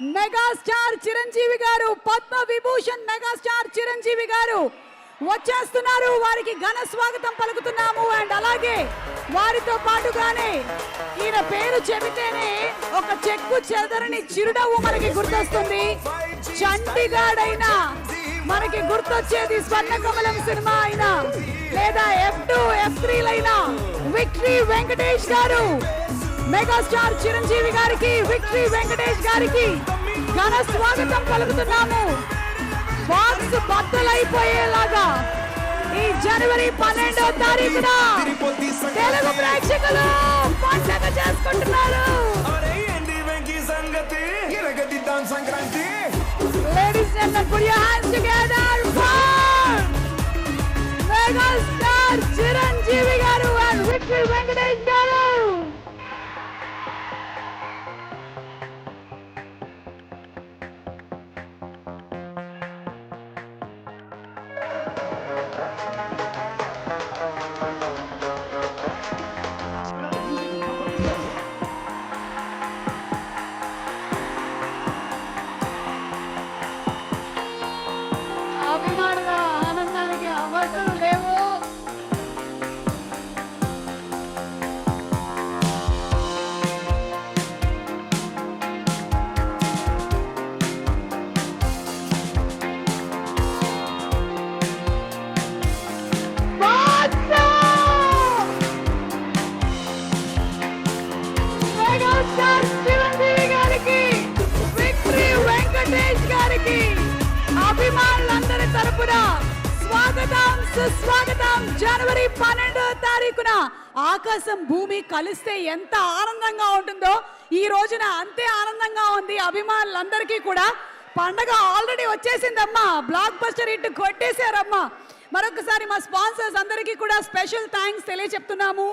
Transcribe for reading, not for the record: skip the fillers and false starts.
Megastar Chiranjeevi గారు, Padma Vibhushan megastar Chiranjeevi గారు వచ్చేస్తున్నారు. వారికి ఘన స్వాగతం పలుకుతున్నాము. అండ్ అలాగే వారితో పాటుగానే ఈయన పేరు చెబితేనే ఒక చెక్కు చెదరని చిరునవ్వు మనకి గుర్తొస్తుంది. చండీగఢ్ అయినా మనకి గుర్తొచ్చేది స్వర్ణకమలం సినిమా అయినా లేదా F2 F3 లైనా విక్టరీ వెంకటేష్ గారు, మెగాస్టార్ చిరంజీవి గారికి, విక్టరీ వెంకటేష్ గారికి ఘన స్వాగతం పలుకుతున్నాము. బాక్స్ బద్దలైపోయేలాగా ఈ జనవరి 12వ తారీఖున తెలుగు ప్రేక్షకులు పండుగ చేసుకుంటున్నారు. Ladies and gentlemen, put your hands together for megastar Chiranjeevi గారు and విక్టరీ వెంకటేష్ గారు. అభిమానుల ఆనందానికి అవసరం లేవు. మెగాస్టార్ చిరంజీవి గారికి, విక్టరీ వెంకటేష్ గారికి అభిమానులందరి తరపున స్వాగతం, సుస్వాగతం. జనవరి 12వ తారీఖున ఆకాశం భూమి కలిస్తే ఎంత ఆనందంగా ఉంటుందో ఈ రోజున అంతే ఆనందంగా ఉంది అభిమానులందరికీ కూడా. పండగ ఆల్రెడీ వచ్చేసిందమ్మా, బ్లాక్ బస్టర్ హిట్ కొట్టేశారమ్మా. మరొకసారి మా స్పాన్సర్స్ అందరికీ కూడా స్పెషల్ థ్యాంక్స్ తెలియజెప్తున్నాము.